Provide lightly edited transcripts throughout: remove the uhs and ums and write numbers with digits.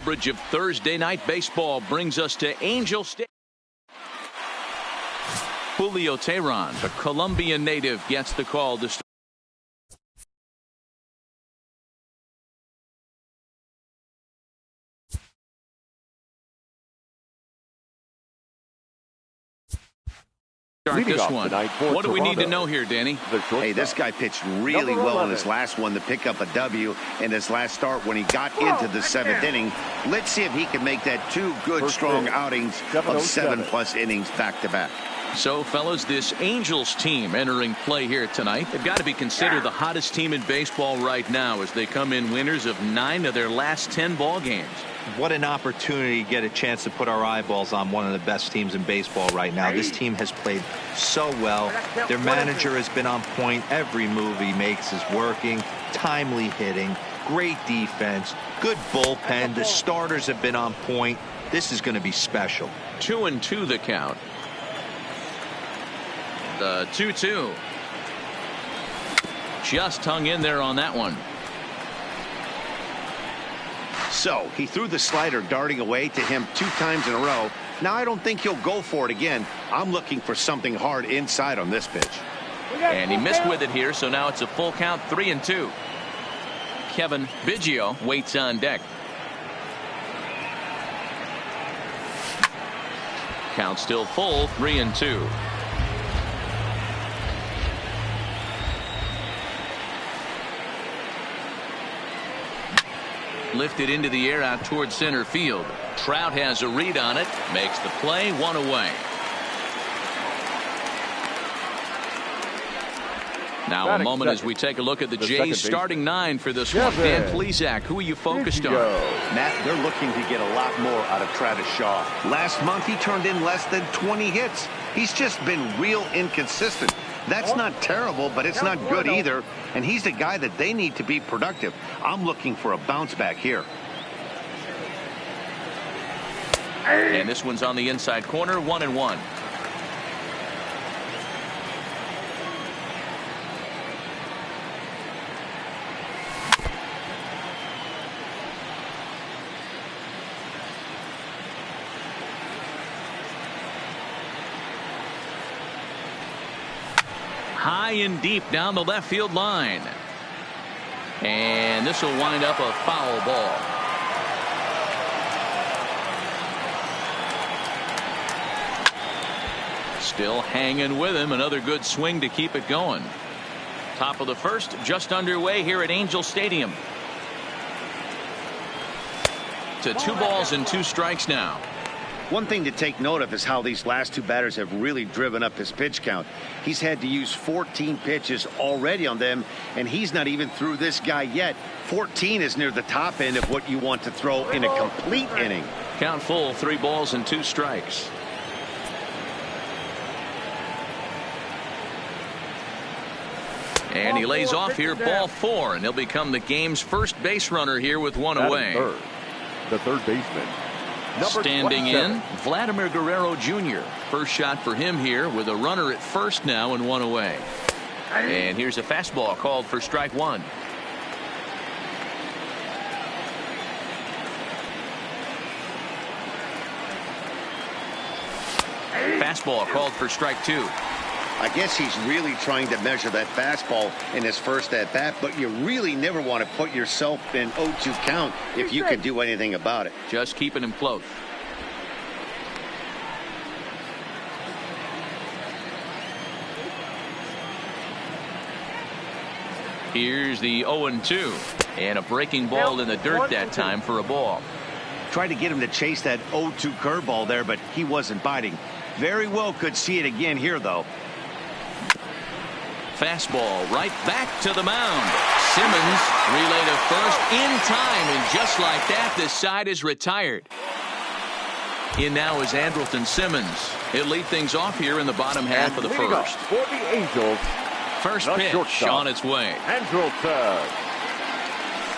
Coverage of Thursday night baseball brings us to Angel Stadium. Julio Teheran, the Colombian native, gets the call to start. This one. What do we need to know here, Danny? Hey, this guy pitched really well in his last one to pick up a W in his last start when he got into the 7th inning. Let's see if he can make that 2 good, strong outings of 7+ innings back-to-back. So, fellas, this Angels team entering play here tonight, they've got to be considered the hottest team in baseball right now as they come in winners of 9 of their last 10 ball games. What an opportunity to get a chance to put our eyeballs on one of the best teams in baseball right now. This team has played so well. Their manager has been on point. Every move he makes is working. Timely hitting, great defense, good bullpen. The starters have been on point. This is going to be special. 2-2 the count. The 2-2. Just hung in there on that one. So he threw the slider darting away to him 2 times in a row. Now I don't think he'll go for it again. I'm looking for something hard inside on this pitch. And he missed with it here, so now it's a full count, 3-2. Kevin Biggio waits on deck. Count still full, 3-2. Lifted into the air out towards center field. Trout has a read on it, makes the play, 1 away. Now a moment as we take a look at the Jays starting 9 for this one. Dan Plesac, who are you focused on? Matt, they're looking to get a lot more out of Travis Shaw. Last month he turned in less than 20 hits. He's just been real inconsistent. That's not terrible, but it's not good either. And he's the guy that they need to be productive. I'm looking for a bounce back here. And this one's on the inside corner, 1-1. High and deep down the left field line. And this will wind up a foul ball. Still hanging with him. Another good swing to keep it going. Top of the first, just underway here at Angel Stadium. To 2 balls and 2 strikes now. One thing to take note of is how these last 2 batters have really driven up his pitch count. He's had to use 14 pitches already on them, and he's not even through this guy yet. 14 is near the top end of what you want to throw in a complete inning. Count full, 3 balls and 2 strikes. And he lays off here, ball 4, and he'll become the game's first base runner here with 1 away. The third baseman. Standing in, Vladimir Guerrero Jr. First shot for him here with a runner at first now and 1 away. And here's a fastball called for strike 1. Fastball called for strike 2. I guess he's really trying to measure that fastball in his first at bat, but you really never want to put yourself in 0-2 count if you can do anything about it. Just keeping him close. Here's the 0-2, and a breaking ball in the dirt that time for a ball. Tried to get him to chase that 0-2 curveball there, but he wasn't biting. Very well could see it again here, though. Fastball right back to the mound. Simmons relay to first in time, and just like that, this side is retired. In now is Andrelton Simmons. He'll lead things off here in the bottom half of the first. For the Angels, first pitch on its way. Andrelton.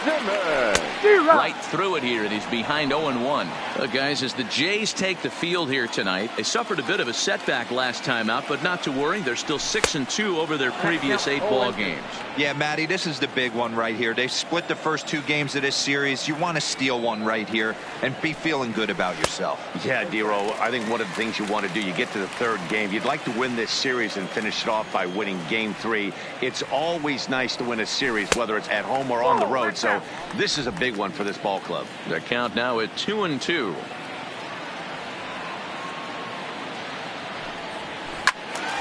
Right through it here, and he's behind 0-1. Well, guys, as the Jays take the field here tonight, they suffered a bit of a setback last time out, but not to worry. They're still 6-2 over their previous 8 ball games. Yeah, Matty, this is the big one right here. They've split the first 2 games of this series. You want to steal one right here and be feeling good about yourself. Yeah, Dero, I think one of the things you want to do, you get to the 3rd game, you'd like to win this series and finish it off by winning game 3. It's always nice to win a series, whether it's at home or on the road, so this is a big one for this ball club. The count now at 2-2.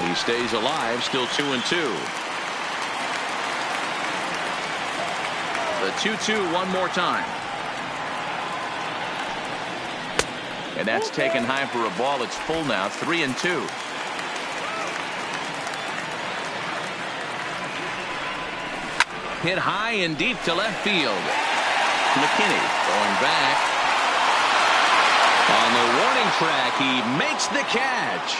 He stays alive, still 2-2. The 2-2 one more time. And that's taken high for a ball. It's full now, 3-2. Hit high and deep to left field. McKinney going back. On the warning track, he makes the catch.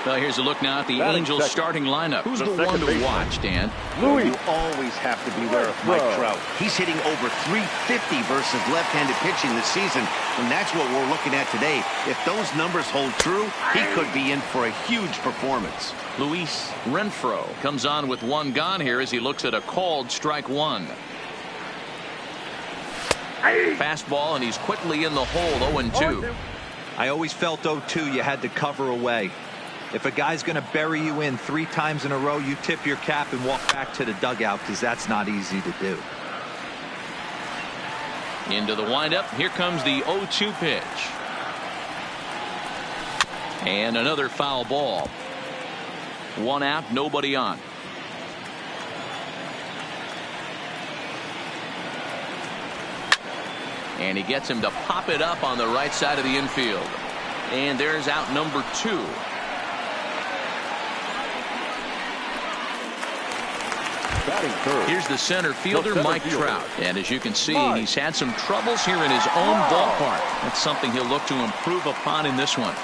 Well, here's a look now at the Angels starting lineup. Who's the one to watch, Dan? You always have to beware of Mike Trout. He's hitting over .350 versus left-handed pitching this season, and that's what we're looking at today. If those numbers hold true, he could be in for a huge performance. Luis Renfroe comes on with 1 gone here as he looks at a called strike 1. Fastball, and he's quickly in the hole, 0-2. I always felt 0-2 you had to cover away. If a guy's going to bury you in 3 times in a row, you tip your cap and walk back to the dugout, because that's not easy to do. Into the windup. Here comes the 0-2 pitch. And another foul ball. 1 out, nobody on. And he gets him to pop it up on the right side of the infield. And there's out number 2. Here's the center fielder, Mike Trout. And as you can see, he's had some troubles here in his own ballpark. That's something he'll look to improve upon in this one.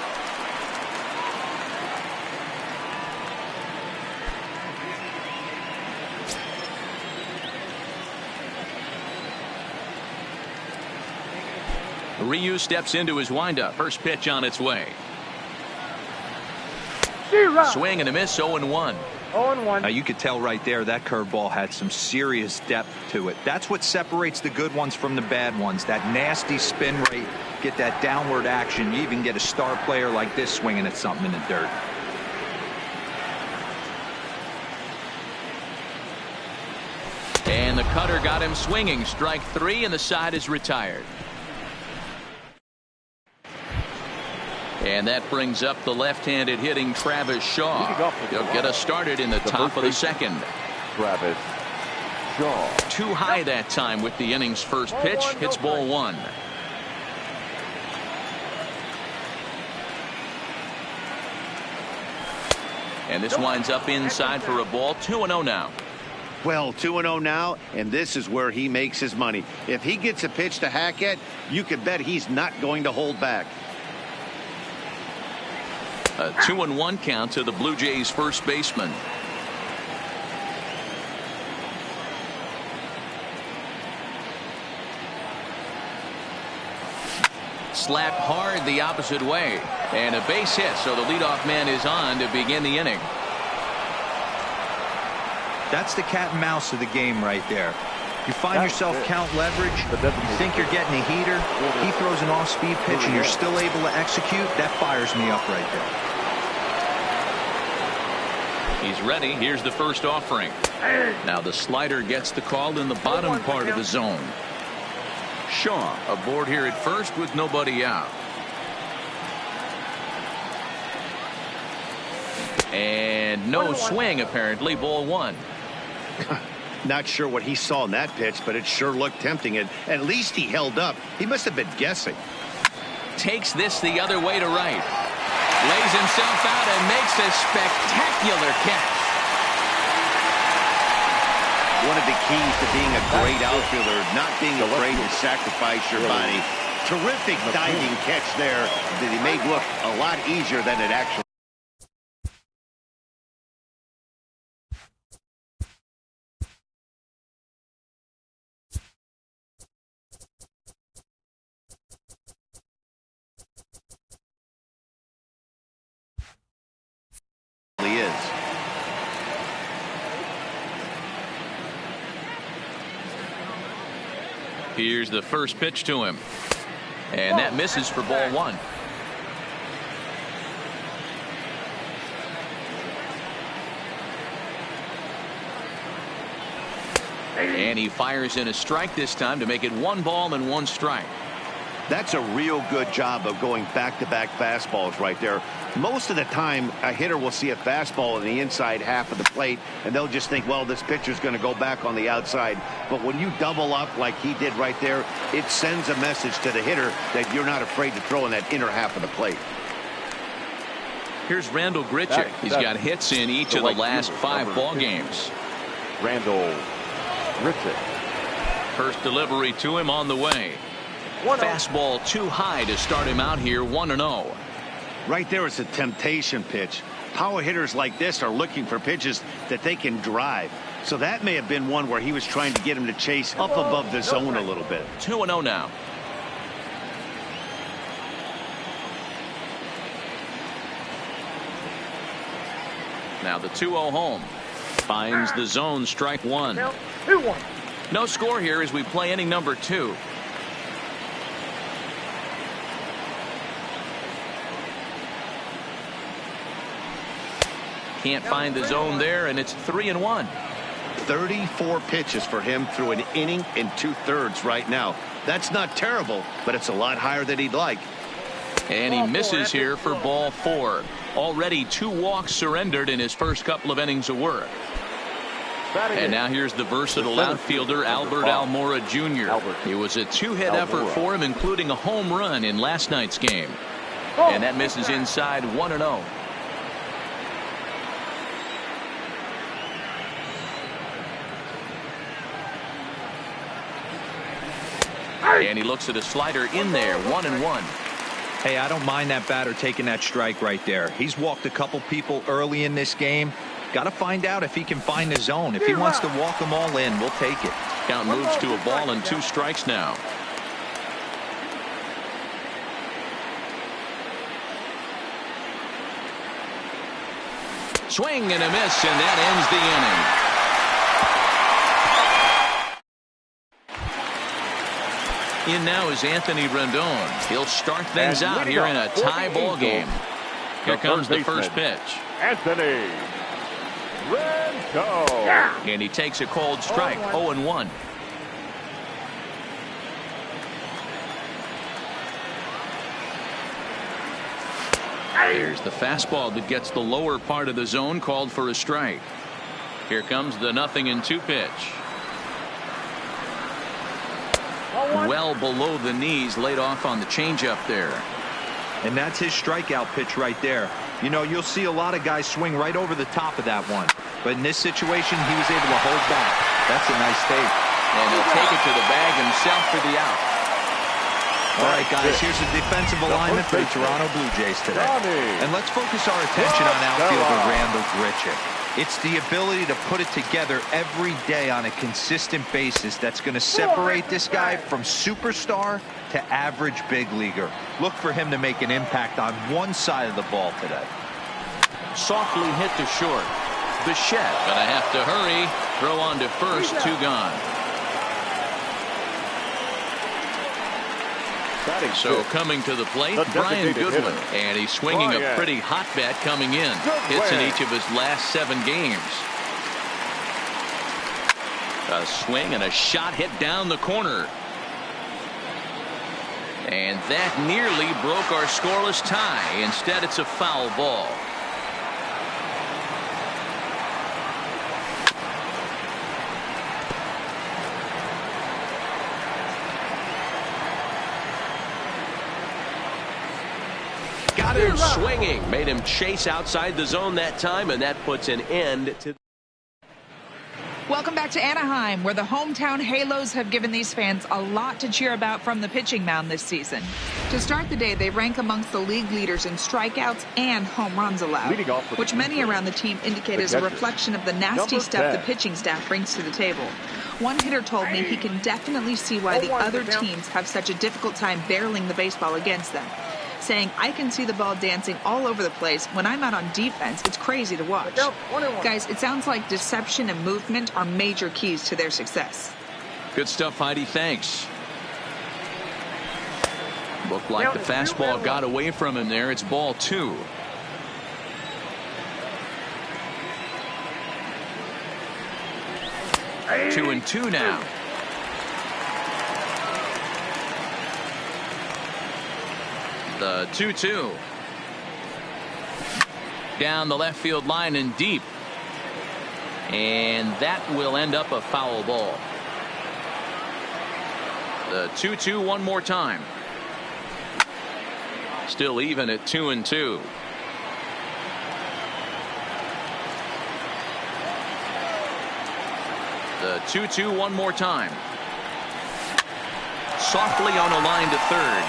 Ryu steps into his windup. First pitch on its way. Swing and a miss, 0-1. Now you could tell right there that curveball had some serious depth to it. That's what separates the good ones from the bad ones. That nasty spin rate, get that downward action. You even get a star player like this swinging at something in the dirt. And the cutter got him swinging. Strike 3, and the side is retired. And that brings up the left-handed hitting Travis Shaw. He'll get us started in the top of the 2nd. Travis Shaw. Too high that time with the inning's first pitch. Hits ball 1. And this winds up inside for a ball. 2-0 now. Well, 2-0 now, and this is where he makes his money. If he gets a pitch to hack at, you can bet he's not going to hold back. A 2-1 count to the Blue Jays first baseman. Slapped hard the opposite way, and a base hit, so the leadoff man is on to begin the inning. That's the cat and mouse of the game right there. You find yourself count leverage, you think you're getting a heater, he throws an off-speed pitch and you're still able to execute. That fires me up right there. He's ready. Here's the first offering. Now the slider gets the call in the bottom part of the zone. Shaw aboard here at first with nobody out. And no swing, apparently. Ball 1. Not sure what he saw in that pitch, but it sure looked tempting, and at least he held up. He must have been guessing. Takes this the other way to right. Lays himself out and makes a spectacular catch. One of the keys to being a great outfielder, not being afraid to sacrifice your body. Terrific diving catch there that he made look a lot easier than it actually Here's the first pitch to him. And that misses for ball one. And he fires in a strike this time to make it 1 ball and 1 strike. That's a real good job of going back-to-back fastballs right there. Most of the time, a hitter will see a fastball in the inside half of the plate, and they'll just think, well, this pitcher's going to go back on the outside. But when you double up like he did right there, it sends a message to the hitter that you're not afraid to throw in that inner half of the plate. Here's Randall Grichuk. He's got hits in each of the last 5 ball games. Randall Grichuk. First delivery to him on the way. Fastball too high to start him out here 1-0. Right there is a temptation pitch. Power hitters like this are looking for pitches that they can drive. So that may have been one where he was trying to get him to chase up above the zone a little bit. 2-0 now. Now the 2-0 home. Finds the zone, strike 1. No score here as we play inning number 2. Can't find the zone there, and it's 3-1. 34 pitches for him through an inning and 2/3 right now. That's not terrible, but it's a lot higher than he'd like. And he misses here for ball 4. Already 2 walks surrendered in his first couple of innings of work. And now here's the versatile outfielder Albert Almora Jr. It was a 2-hit effort for him, including a home run in last night's game. And that misses inside 1-0. And he looks at a slider in there, 1-1. Hey, I don't mind that batter taking that strike right there. He's walked a couple people early in this game. Got to find out if he can find the zone. If he wants to walk them all in, we'll take it. Count moves to a ball and 2 strikes now. Swing and a miss, and that ends the inning. In now is Anthony Rendon. He'll start things out here in a tie ball game. Here comes the first pitch. Anthony Rendon. And he takes a cold strike, 0-1. Here's the fastball that gets the lower part of the zone, called for a strike. Here comes the 0-2 pitch. Well below the knees, laid off on the changeup there. And that's his strikeout pitch right there. You know, you'll see a lot of guys swing right over the top of that one. But in this situation, he was able to hold back. That's a nice take. And he'll take it to the bag himself for the out. All right, guys, here's the defensive alignment for the Toronto Blue Jays today. And let's focus our attention on outfielder Randall Grichuk. It's the ability to put it together every day on a consistent basis that's going to separate this guy from superstar to average big leaguer. Look for him to make an impact on one side of the ball today. Softly hit to short. Bichette gonna have to hurry. Throw on to first, 2 gone. So coming to the plate, Brian Goodwin, and he's swinging a pretty hot bat coming in. Hits in each of his last 7 games. A swing and a shot hit down the corner. And that nearly broke our scoreless tie. Instead, it's a foul ball. Got him swinging. Made him chase outside the zone that time, and that puts an end to. Welcome back to Anaheim, where the hometown Halos have given these fans a lot to cheer about from the pitching mound this season. To start the day, they rank amongst the league leaders in strikeouts and home runs allowed, which many around the team indicate is a reflection of the nasty stuff the pitching staff brings to the table. One hitter told me he can definitely see why the other teams have such a difficult time barreling the baseball against them, saying, I can see the ball dancing all over the place. When I'm out on defense, it's crazy to watch. Guys, it sounds like deception and movement are major keys to their success. Good stuff, Heidi. Thanks. Looked like the fastball got away from him there. It's ball 2. Two and two now. The 2-2. Down the left field line and deep. And that will end up a foul ball. The 2-2 one more time. Still even at 2 and 2. The 2-2 one more time. Softly on a line to third.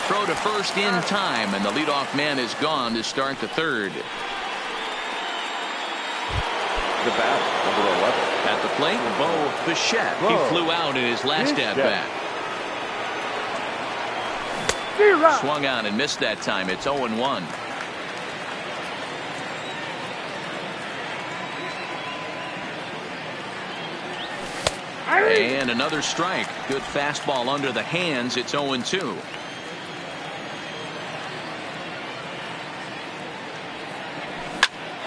Throw to first in time, and the leadoff man is gone to start the third. The bat, number 11. At the plate, Bo Bichette. He flew out in his last at-bat. Swung on and missed that time. It's 0-1. And another strike. Good fastball under the hands. It's 0-2.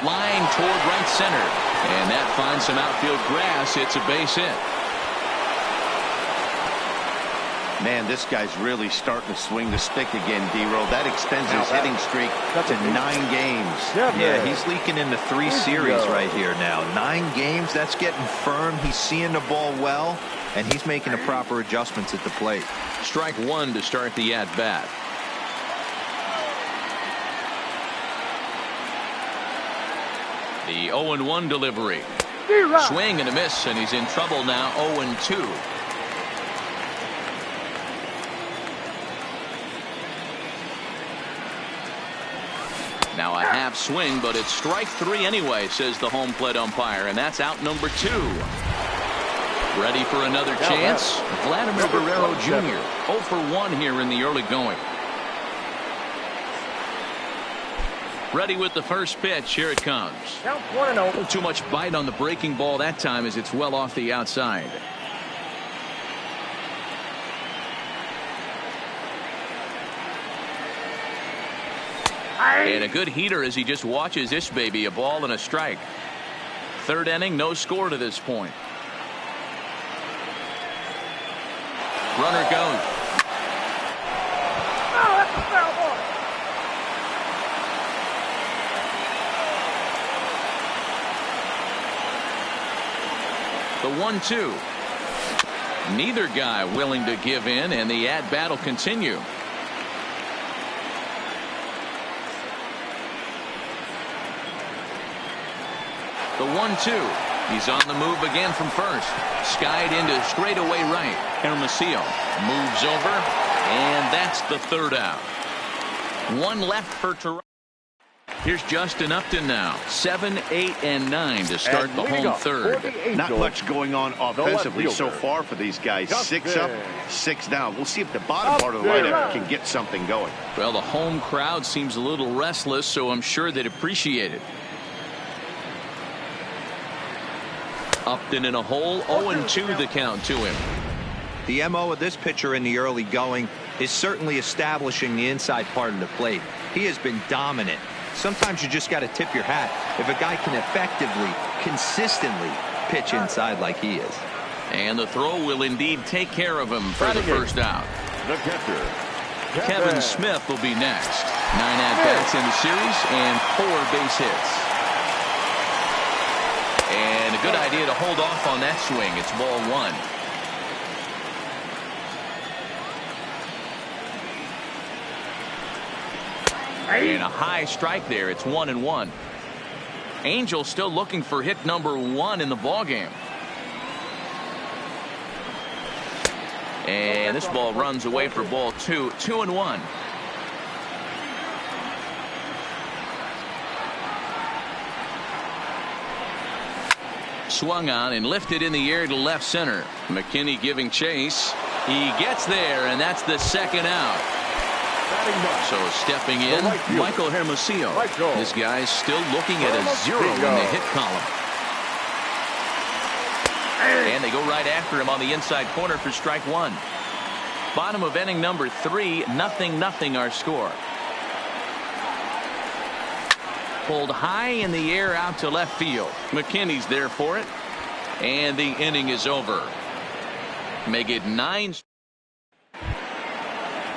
Line toward right center. And that finds some outfield grass. It's a base hit. Man, this guy's really starting to swing the stick again, D-Row. That extends his hitting streak to 9 games. Yeah, he's leaking into 3 series right here now. 9 games, that's getting firm. He's seeing the ball well, and he's making the proper adjustments at the plate. Strike 1 to start the at-bat. The 0-1 delivery. Swing and a miss, and he's in trouble now. 0-2. Now a half swing, but it's strike 3 anyway, says the home plate umpire, and that's out number 2. Ready for another chance? Vladimir Guerrero Jr. 0 for 1 here in the early going. Ready with the first pitch. Here it comes. Too much bite on the breaking ball that time as it's well off the outside. And a good heater as he just watches this baby. A ball and a strike. Third inning, no score to this point. Runner goes. That's a foul ball. The 1-2. Neither guy willing to give in, and the at-bat will continue. The 1-2. He's on the move again from first. Skied into straightaway right. Hermosillo moves over, and that's the third out. One left for Toronto. Here's Justin Upton now. 7, 8, and 9 to start the home third. Not much going on offensively so far for these guys. 6 up, 6 down. We'll see if the bottom part of the lineup can get something going. Well, the home crowd seems a little restless, so I'm sure they'd appreciate it. Upton in a hole. 0-2 the count to him. The MO of this pitcher in the early going is certainly establishing the inside part of the plate. He has been dominant. Sometimes you just got to tip your hat if a guy can effectively, consistently pitch inside like he is. And the throw will indeed take care of him for the first out. The catcher, Kevin Smith will be next. 9 at-bats in the series and 4 base hits. And a good idea to hold off on that swing. It's ball 1. And a high strike there. It's 1-1. Angel still looking for hit number 1 in the ballgame. And this ball runs away for ball 2. 2-1. Swung on and lifted in the air to left center. McKinney giving chase. He gets there, and that's the second out. So stepping in, Michael Hermosillo. This guy's still looking at a 0 in the hit column. And they go right after him on the inside corner for strike 1. Bottom of inning number 3, 0-0 our score. Pulled high in the air out to left field. McKinney's there for it. And the inning is over. Make it 9.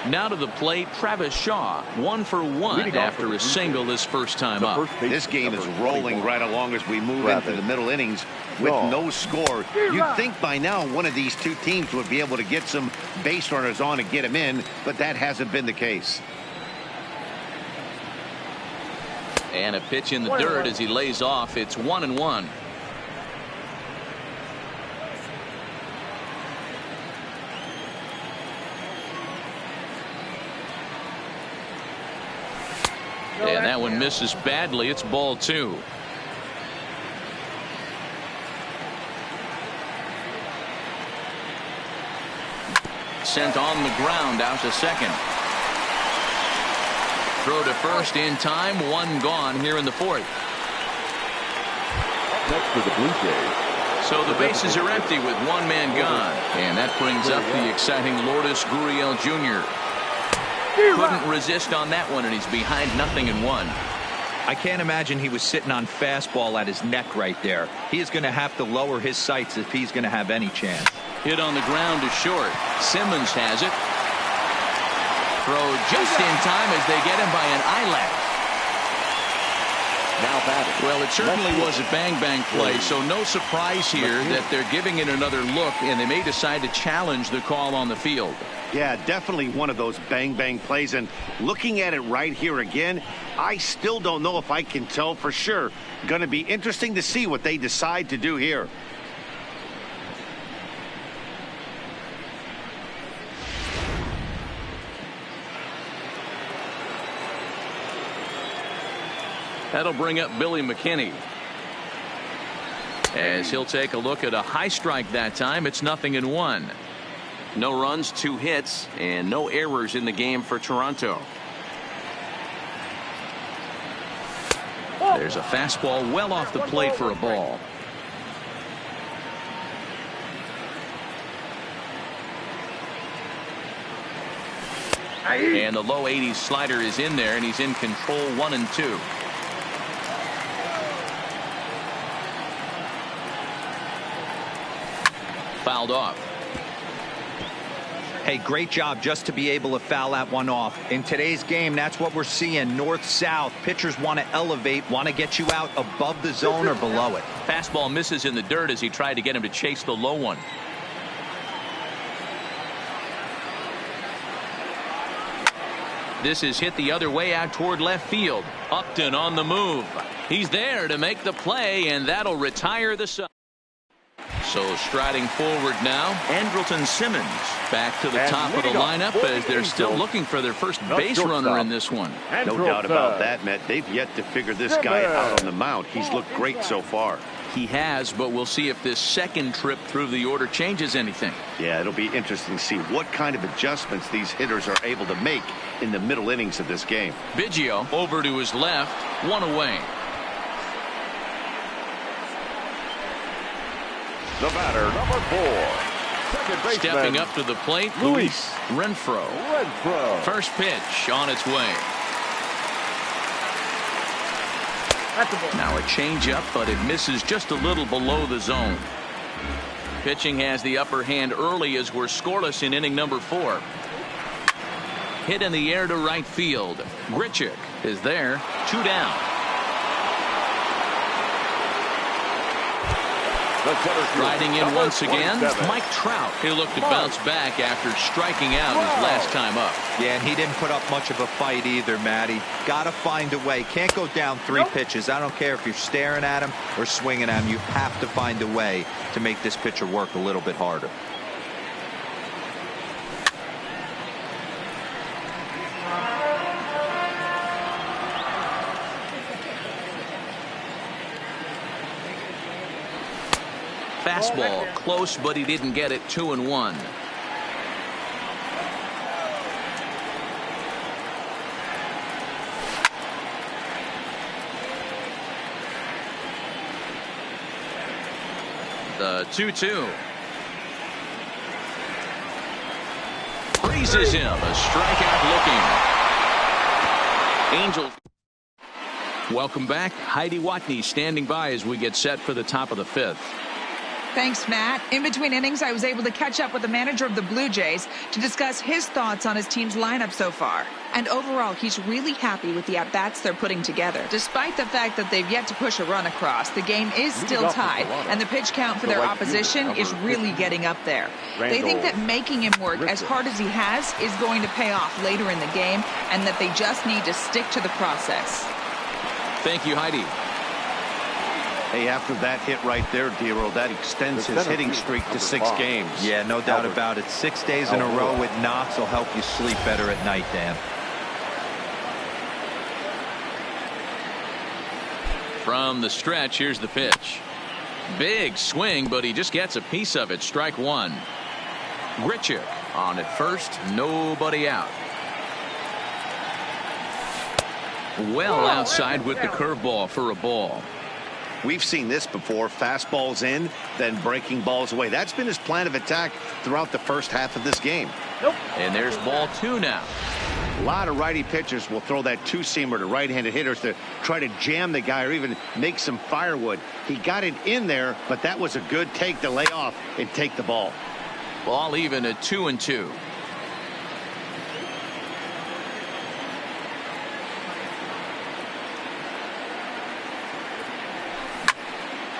Now to the plate, Travis Shaw, 1 for 1 after a single his first time up. This game is rolling right along as we move into the middle innings with no score. You'd think by now one of these two teams would be able to get some base runners on and get him in, but that hasn't been the case. And a pitch in the dirt as he lays off. It's 1-1. And that one misses badly. It's ball 2. Sent on the ground out to second. Throw to first in time. 1 gone here in the 4th. Next for the Blue Jays. So the bases are empty with 1 man gone. And that brings up the exciting Lourdes Gurriel Jr. Couldn't resist on that one, and he's behind 0-1. I can't imagine he was sitting on fastball at his neck right there. He is going to have to lower his sights if he's going to have any chance. Hit on the ground to short. Simmons has it. Throw just in time as they get him by an eyelash. Now batting. Well, it certainly was a bang-bang play, so no surprise here that they're giving it another look, and they may decide to challenge the call on the field. Yeah, definitely one of those bang-bang plays, and looking at it right here again, I still don't know if I can tell for sure. Going to be interesting to see what they decide to do here. That'll bring up Billy McKinney. As he'll take a look at a high strike that time. It's 0-1. No runs, 2 hits, and no errors in the game for Toronto. There's a fastball well off the plate for a ball. And the low 80s slider is in there, and he's in control. 1-2. Fouled off. Hey, great job just to be able to foul that one off. In today's game, that's what we're seeing. North-south. Pitchers want to elevate, want to get you out above the zone or below it. Fastball misses in the dirt as he tried to get him to chase the low one. This is hit the other way out toward left field. Upton on the move. He's there to make the play, and that'll retire the side. So striding forward now, Andrelton Simmons back to the top of the lineup as they're still looking for their first base runner in this one. No doubt about that, Matt. They've yet to figure this guy out on the mound. He's looked great so far. He has, but we'll see if this second trip through the order changes anything. Yeah, it'll be interesting to see what kind of adjustments these hitters are able to make in the middle innings of this game. Biggio over to his left, 1 away. The batter, number 4. Second baseman. Stepping up to the plate, Luis Renfroe. First pitch on its way. Now a changeup, but it misses just a little below the zone. Pitching has the upper hand early as we're scoreless in inning number 4. Hit in the air to right field. Grichuk is there. 2 down. Riding in once again, Mike Trout. He'll look to bounce back after striking out his last time up. Yeah, and he didn't put up much of a fight either, Matty. Got to find a way. Can't go down 3 pitches. I don't care if you're staring at him or swinging at him. You have to find a way to make this pitcher work a little bit harder. Fastball close, but he didn't get it. 2-1. The 2-2. freezes him. A strikeout looking. Angels. Welcome back. Heidi Watney standing by as we get set for the top of the 5th. Thanks, Matt. In between innings, I was able to catch up with the manager of the Blue Jays to discuss his thoughts on his team's lineup so far. And overall, he's really happy with the at-bats they're putting together. Despite the fact that they've yet to push a run across, the game is still tied, and the pitch count for their opposition is really getting up there. They think that making him work as hard as he has is going to pay off later in the game, and that they just need to stick to the process. Thank you, Heidi. Hey, after that hit right there, Dero, that extends his hitting streak to 6 games. Yeah, no doubt about it. 6 days in a row with knocks will help you sleep better at night, Dan. From the stretch, here's the pitch. Big swing, but he just gets a piece of it. Strike 1. Grichuk on at first, nobody out. Well outside with the curveball for a ball. We've seen this before. Fastballs in, then breaking balls away. That's been his plan of attack throughout the first half of this game. And there's ball 2 now. A lot of righty pitchers will throw that two-seamer to right-handed hitters to try to jam the guy or even make some firewood. He got it in there, but that was a good take to lay off and take the ball. Ball even at 2-2.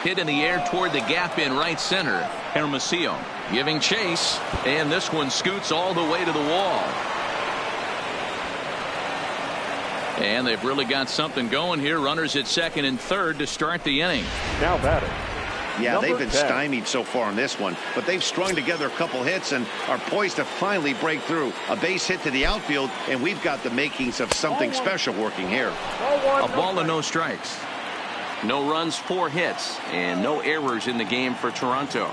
Hit in the air toward the gap in right center. Hermosillo giving chase, and this one scoots all the way to the wall. And they've really got something going here. Runners at second and third to start the inning. Now batting. Yeah, they've been stymied so far in this one, but they've strung together a couple hits and are poised to finally break through. A base hit to the outfield, and we've got the makings of something special working here. A ball and no strikes. No runs, 4 hits, and no errors in the game for Toronto.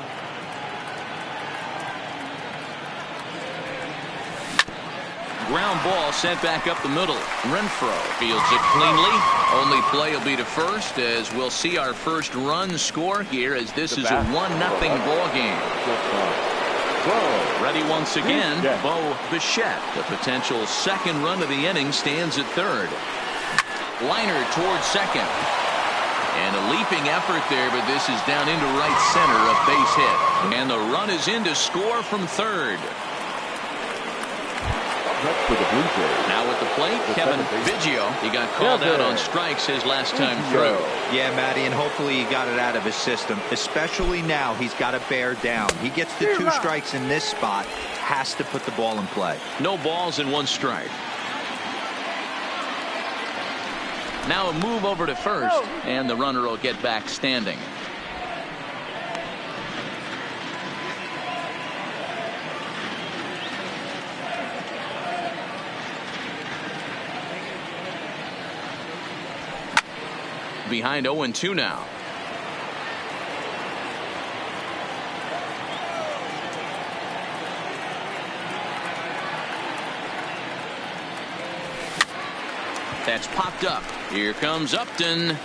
Ground ball sent back up the middle. Renfroe fields it cleanly. Only play will be to first, as we'll see our first run score here, as this is a 1-0 ball game. Ready once again, Bo Bichette. The potential second run of the inning stands at third. Liner towards second. And a leaping effort there, but this is down into right center, a base hit. And the run is in to score from third. For the Blue Jays. Now at the plate, Kevin Biggio. He got called out on strikes his last time through. Yeah, Matty, and hopefully he got it out of his system. Especially now, he's got to bear down. He gets the 2 strikes in this spot, has to put the ball in play. No balls and 1 strike. Now a move over to first, and the runner will get back standing. Behind 0-2 now. That's popped up. Here comes Upton.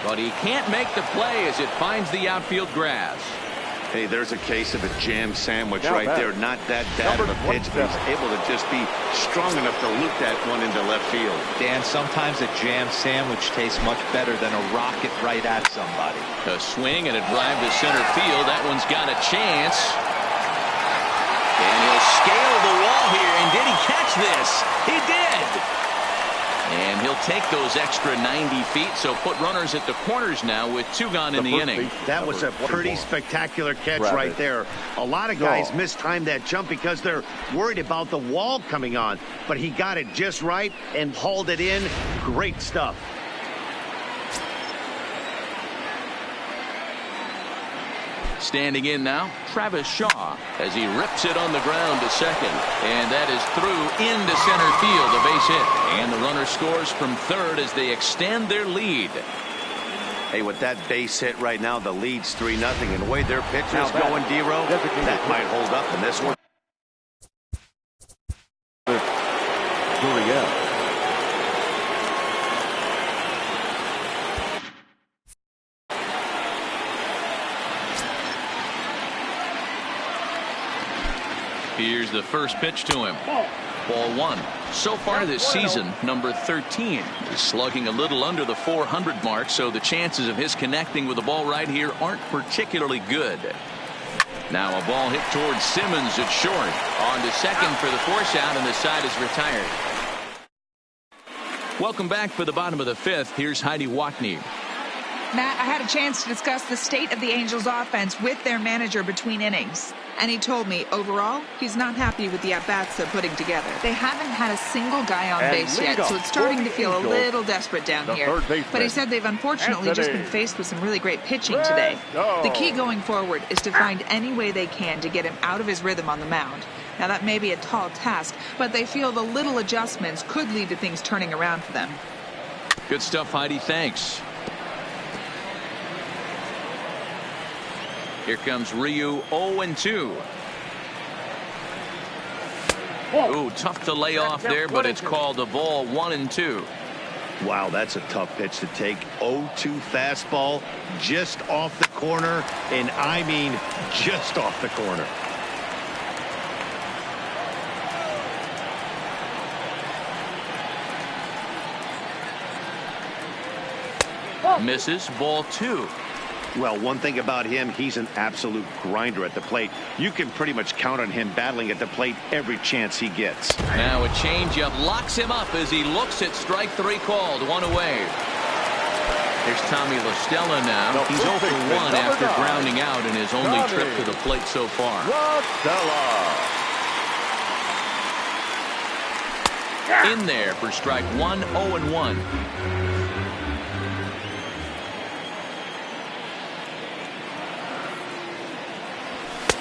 But he can't make the play as it finds the outfield grass. Hey, there's a case of a jam sandwich right there. Not that bad of a pitch, but he's able to just be strong enough to loop that one into left field. Dan, sometimes a jam sandwich tastes much better than a rocket right at somebody. A swing and a drive to center field. That one's got a chance. And he'll scale the wall here. And did he catch this? He did. And he'll take those extra 90 feet, so put runners at the corners now with 2 gone in the inning. That was a pretty spectacular catch right there. A lot of guys mistimed that jump because they're worried about the wall coming on, but he got it just right and hauled it in. Great stuff. Standing in now, Travis Shaw, as he rips it on the ground to second. And that is through into center field, a base hit. And the runner scores from third as they extend their lead. Hey, with that base hit right now, the lead's 3-0. And the way their pitcher's going, Dero, that might hold up in this one. Here's the first pitch to him. Ball one. So far this season, number 13 is slugging a little under the 400 mark, so the chances of his connecting with the ball right here aren't particularly good. Now a ball hit towards Simmons at short. On to second for the force out, and the side is retired. Welcome back for the bottom of the fifth. Here's Heidi Watney. Matt, I had a chance to discuss the state of the Angels offense with their manager between innings. And he told me, overall, he's not happy with the at-bats they're putting together. They haven't had a single guy on base yet, so it's starting to feel a little desperate down here. But he said they've unfortunately just been faced with some really great pitching today. The key going forward is to find any way they can to get him out of his rhythm on the mound. Now, that may be a tall task, but they feel the little adjustments could lead to things turning around for them. Good stuff, Heidi. Thanks. Here comes Ryu, 0-2. Ooh, tough to lay off there, but it's called a ball, 1-2. Wow, that's a tough pitch to take. 0-2 fastball just off the corner, and I mean just off the corner. Misses, ball two. Well, one thing about him, he's an absolute grinder at the plate. You can pretty much count on him battling at the plate every chance he gets. Now a changeup locks him up as he looks at strike three called. One away. There's Tommy La Stella now. He's 0 for 1 after grounding out in his only trip to the plate so far. In there for strike one, 0-1.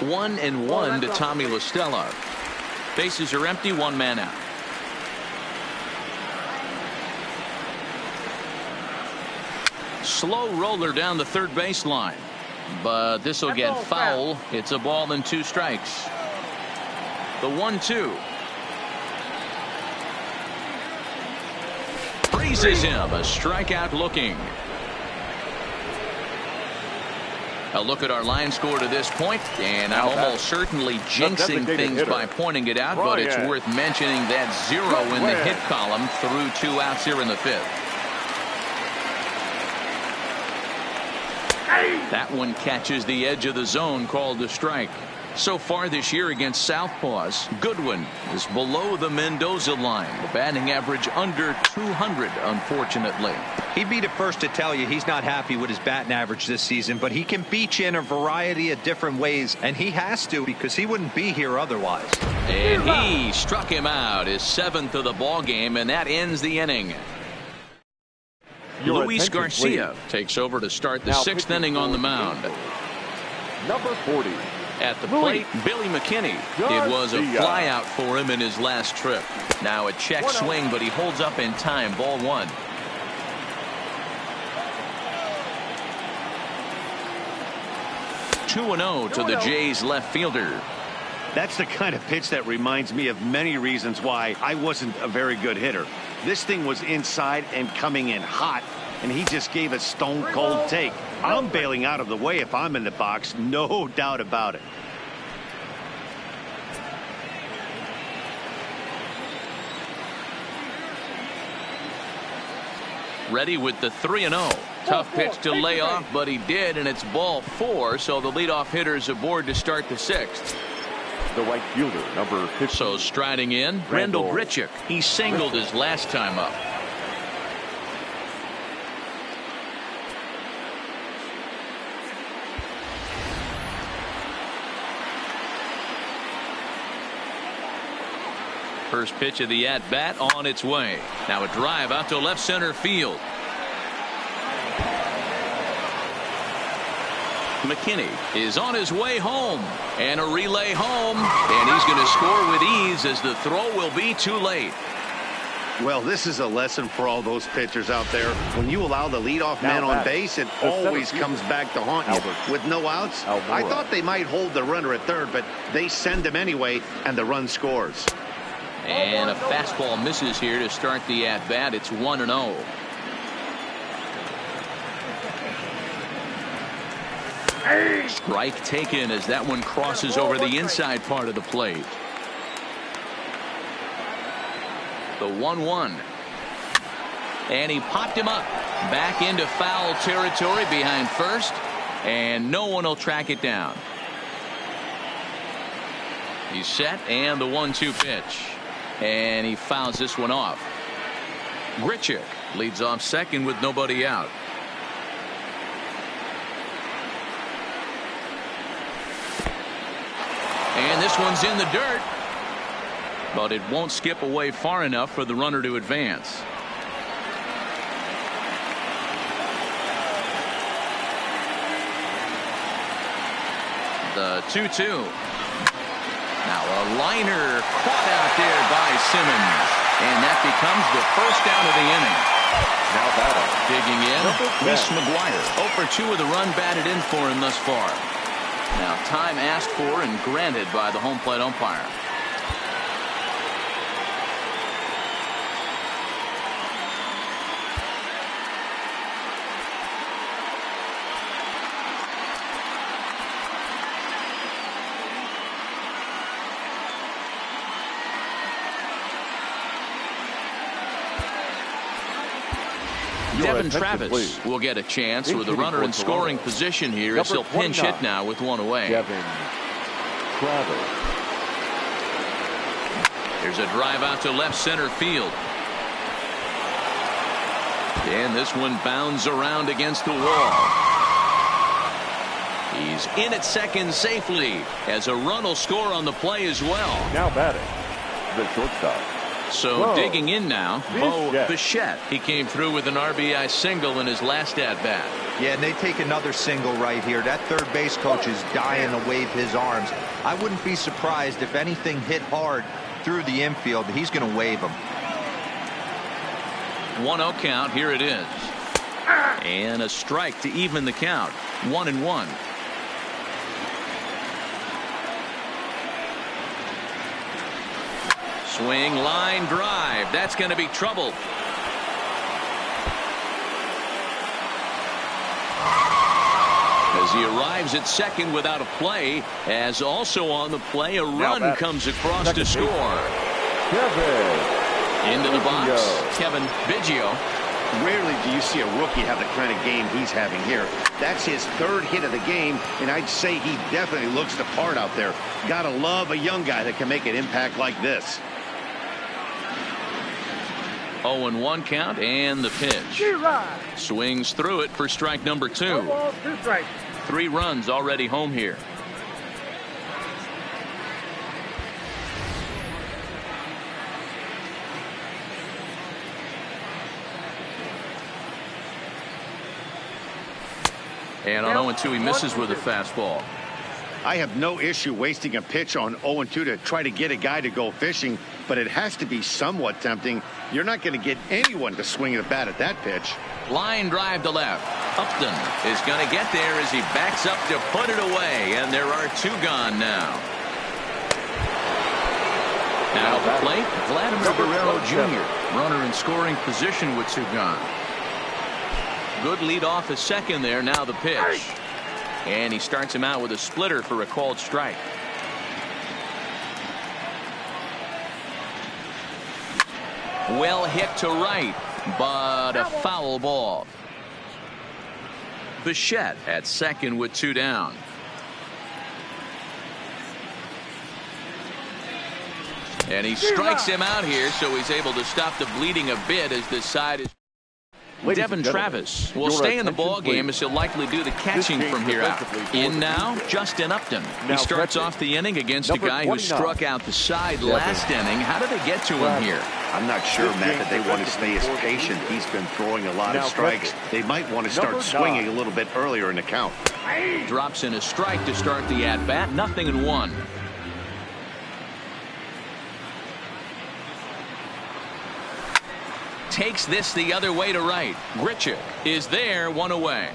One and one to Tommy La Stella. Bases are empty, one man out. Slow roller down the third baseline, but this will get foul. It's a ball and 2 strikes. The 1-2. Freezes him. A strikeout looking. A look at our line score to this point, and I'm almost certainly jinxing things by pointing it out, but it's worth mentioning that 0 in the hit column through 2 outs here in the 5th. That one catches the edge of the zone, called a strike. So far this year against Southpaws, Goodwin is below the Mendoza line. The batting average under 200, unfortunately. He'd be the first to tell you he's not happy with his batting average this season, but he can beat you in a variety of different ways, and he has to because he wouldn't be here otherwise. And he struck him out, his 7th of the ball game, and that ends the inning. Luis Garcia takes over to start the 6th inning on the mound. Number 40. At the plate, Billy McKinney. It was a flyout for him in his last trip. Now a check swing, but he holds up in time. Ball 1. (2-0) to the Jays left fielder. That's the kind of pitch that reminds me of many reasons why I wasn't a very good hitter. This thing was inside and coming in hot, and he just gave a stone-cold take. I'm bailing out of the way if I'm in the box, no doubt about it. Ready with the 3-0. Tough pitch to lay off, but he did, and it's ball 4, so the leadoff hitter's aboard to start the 6th. The right fielder, number 15. So striding in, Randall Grichuk. He singled his last time up. First pitch of the at-bat on its way. Now a drive out to left center field. McKinney is on his way home, and a relay home, and he's going to score with ease as the throw will be too late. Well, this is a lesson for all those pitchers out there. When you allow the leadoff man on base, it always comes back to haunt you. With no outs, I thought they might hold the runner at third, but they send him anyway, and the run scores. And a fastball misses here to start the at-bat. It's 1-0. Strike taken as that one crosses over the inside part of the plate. The 1-1. And he popped him up. Back into foul territory behind first. And no one will track it down. He's set, and the 1-2 pitch. And he fouls this one off. Grichuk leads off second with nobody out. And this one's in the dirt. But it won't skip away far enough for the runner to advance. The 2-2. Now a liner caught out there by Simmons. And that becomes the first out of the inning. Now batting. Digging in, Reese McGuire. 0 for 2 with a run batted in for him thus far. Now time asked for and granted by the home plate umpire. Devin Travis will get a chance with a runner in scoring position here as he'll pinch hit now with one away. Devin Travis. There's a drive out to left center field. And this one bounds around against the wall. He's in at second safely as a run will score on the play as well. Now batting, the shortstop. So digging in now, Bo Bichette. He came through with an RBI single in his last at-bat. Yeah, and they take another single right here. That third base coach is dying to wave his arms. I wouldn't be surprised if anything hit hard through the infield. He's going to wave them. 1-0 count. Here it is. And a strike to even the count. 1-1. Swing, line drive. That's going to be trouble. As he arrives at second without a play, as also on the play, a run comes across to score. Into the box, Kevin Biggio. Rarely do you see a rookie have the kind of game he's having here. That's his third hit of the game, and I'd say he definitely looks the part out there. Gotta love a young guy that can make an impact like this. 0-1 count and the pitch. Swings through it for strike number 2. 3 runs already home here. And on 0-2 he misses with a fastball. I have no issue wasting a pitch on 0-2 to try to get a guy to go fishing, but it has to be somewhat tempting. You're not going to get anyone to swing a bat at that pitch. Line drive to left. Upton is going to get there as he backs up to put it away, and there are 2 gone now. Now at the plate, Vladimir Guerrero Jr. Runner in scoring position with 2 gone. Good lead off at second there. Now the pitch. And he starts him out with a splitter for a called strike. Well hit to right, but a foul ball. Bichette at second with 2 down. And he strikes him out here, so he's able to stop the bleeding a bit as this side is. Devin Travis will stay in the ball game as he'll likely do the catching from here out. In now, Justin Upton. He starts off the inning against a guy who struck out the side last inning. How do they get to him here? I'm not sure, Matt, that they want to stay as patient. He's been throwing a lot of strikes. They might want to start swinging a little bit earlier in the count. Drops in a strike to start the at-bat. 0-1. Takes this the other way to right. Grichuk is there, 1 away.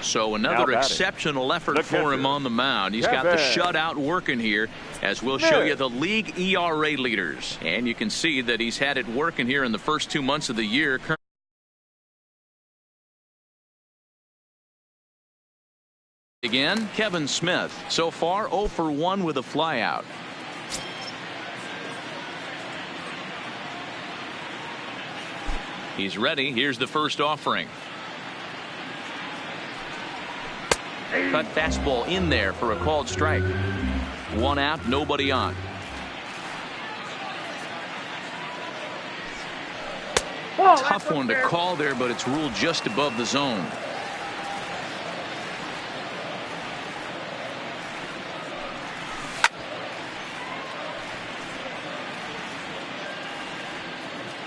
So another exceptional effort for him on the mound. He's got the shutout working here, as we'll show you the league ERA leaders. And you can see that he's had it working here in the first 2 months of the year. Again, Kevin Smith. So far, 0 for 1 with a flyout. He's ready. Here's the first offering. Cut fastball in there for a called strike. 1 out, nobody on. Tough one to call there, but it's ruled just above the zone.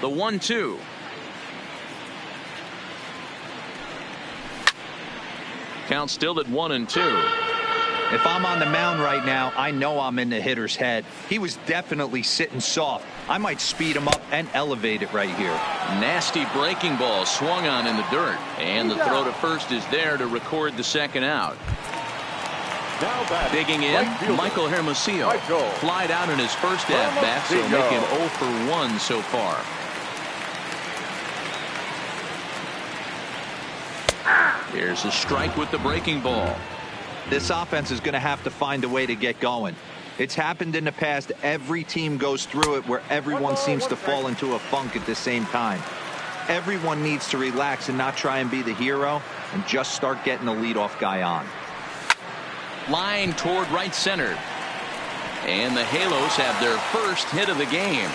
The 1-2. Count still at 1-2. If I'm on the mound right now, I know I'm in the hitter's head. He was definitely sitting soft. I might speed him up and elevate it right here. Nasty breaking ball swung on in the dirt. And the throw to first is there to record the second out. Digging in, Michael Hermosillo. Flied out in his first at-bat, so making 0 for 1 so far. Here's a strike with the breaking ball. This offense is going to have to find a way to get going. It's happened in the past. Every team goes through it where everyone seems to fall into a funk at the same time. Everyone needs to relax and not try and be the hero and just start getting the leadoff guy on. Line toward right center. And the Halos have their first hit of the game.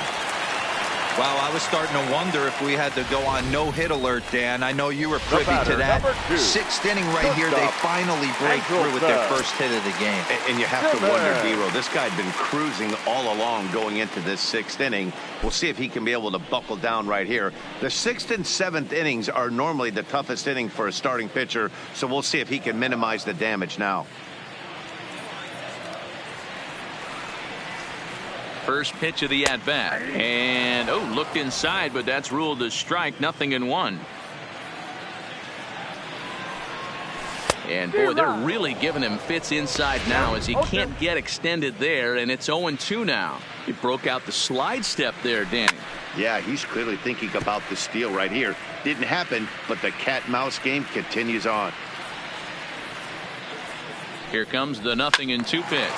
Wow, I was starting to wonder if we had to go on no-hit alert, Dan. I know you were privy to that. 6th inning right here, they finally break through with their first hit of the game. And you have to wonder, Dero, this guy had been cruising all along going into this 6th inning. We'll see if he can be able to buckle down right here. The 6th and 7th innings are normally the toughest inning for a starting pitcher, so we'll see if he can minimize the damage now. First pitch of the at-bat. And, looked inside, but that's ruled a strike. 0-1. And, boy, they're really giving him fits inside now as he can't get extended there, and it's 0-2 now. He broke out the slide step there, Danny. Yeah, he's clearly thinking about the steal right here. Didn't happen, but the cat-mouse game continues on. Here comes the 0-2 pitch.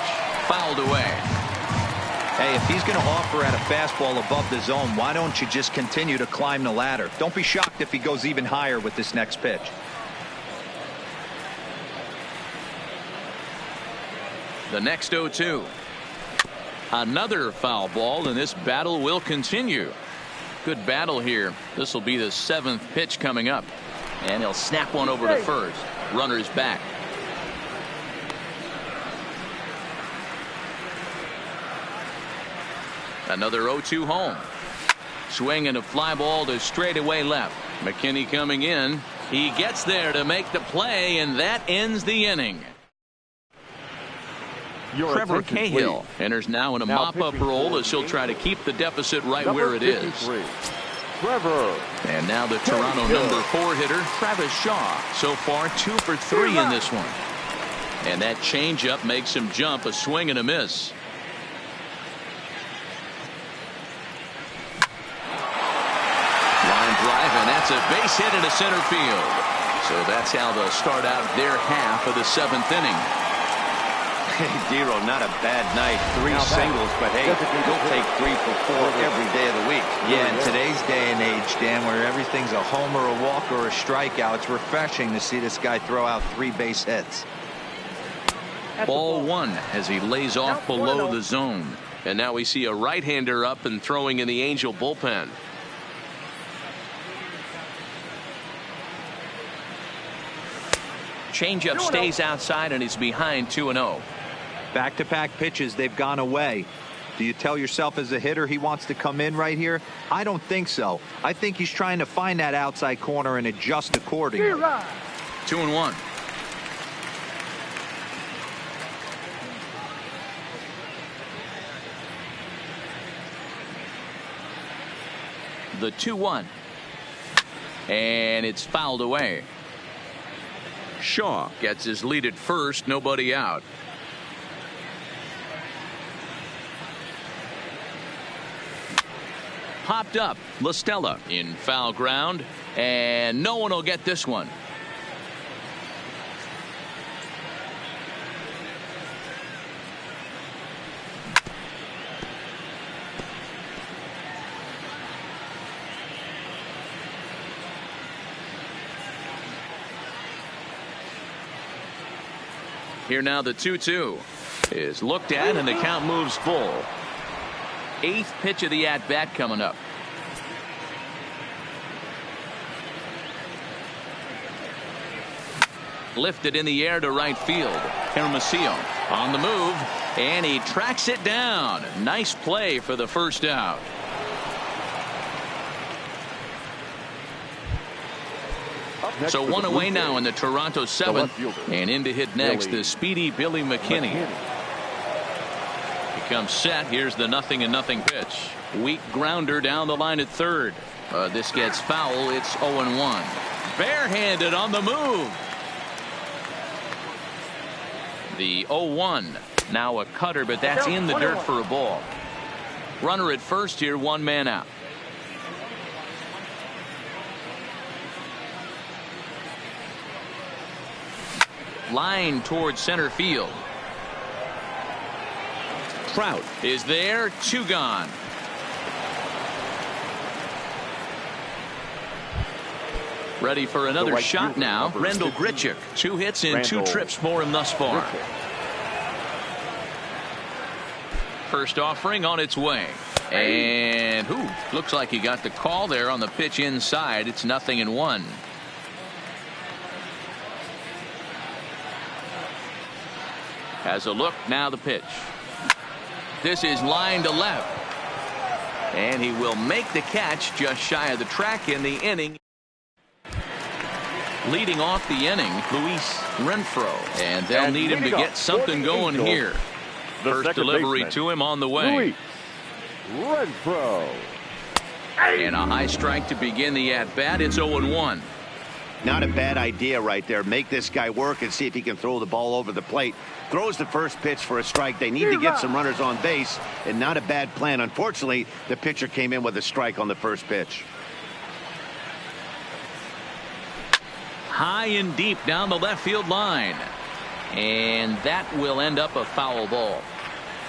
Fouled away. Hey, if he's going to offer at a fastball above the zone, why don't you just continue to climb the ladder? Don't be shocked if he goes even higher with this next pitch. The next 0-2. Another foul ball, and this battle will continue. Good battle here. This will be the 7th pitch coming up. And he'll snap one over to first. Runner's back. Another 0-2 home. Swing and a fly ball to straightaway left. McKinney coming in. He gets there to make the play, and that ends the inning. Trevor Cahill enters now in a mop-up role as he'll try to keep the deficit right where it is. Trevor. And now the Toronto number 4 hitter, Travis Shaw. So far 2 for 3 in this one. And that changeup makes him jump. A swing and a miss. And that's a base hit into center field. So that's how they'll start out their half of the 7th inning. Hey, Dero, not a bad night. 3 singles, but hey, you'll take 3 for 4 every day of the week. Yeah, in today's day and age, Dan, where everything's a homer, a walk, or a strikeout, it's refreshing to see this guy throw out 3 base hits. Ball 1 as he lays off below the zone. And now we see a right-hander up and throwing in the Angel bullpen. Changeup stays outside, and he's behind 2-0. Back-to-back pitches, they've gone away. Do you tell yourself as a hitter he wants to come in right here? I don't think so. I think he's trying to find that outside corner and adjust accordingly. 2-1. The 2-1. And it's fouled away. Shaw gets his lead at first, nobody out. Popped up, La Stella in foul ground, and no one will get this one. Here now the 2-2 is looked at, and the count moves full. 8th pitch of the at-bat coming up. Lifted in the air to right field. Hermosillo on the move, and he tracks it down. Nice play for the first out. So one away now in the Toronto 7th, and in to hit next the speedy Billy McKinney. He comes set. Here's the 0-0 pitch. Weak grounder down the line at third. This gets foul. It's 0-1. Barehanded on the move. The 0-1. Now a cutter, but that's in the dirt for a ball. Runner at first here, one man out. Line towards center field. Trout is there. 2 gone. Ready for another shot now. Rendell Grichuk. 2 hits and 2 trips for him thus far. First offering on its way. And looks like he got the call there on the pitch inside. It's 0-1. Has a look. Now the pitch. This is line to left. And he will make the catch just shy of the track in the inning. Leading off the inning, Luis Renfroe. And they'll need him to get something going here. First delivery to him on the way. Renfroe. And a high strike to begin the at-bat. It's 0-1. Not a bad idea right there. Make this guy work and see if he can throw the ball over the plate. Throws the first pitch for a strike. They need to get some runners on base, and not a bad plan. Unfortunately, the pitcher came in with a strike on the first pitch. High and deep down the left field line. And that will end up a foul ball.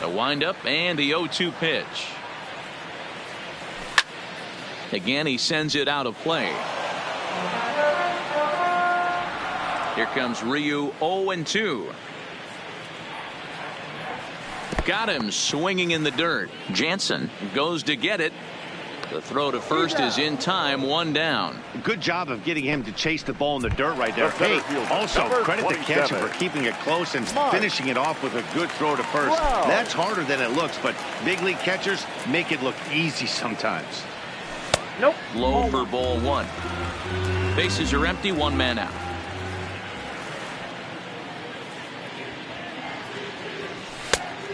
The windup and the 0-2 pitch. Again, he sends it out of play. Here comes Ryu. 0-2. Got him swinging in the dirt. Jansen goes to get it. The throw to first is in time. 1 down. Good job of getting him to chase the ball in the dirt right there. Hey, also credit the catcher for keeping it close and finishing it off with a good throw to first. That's harder than it looks, but big league catchers make it look easy sometimes. Low for ball 1. Bases are empty. 1 man out.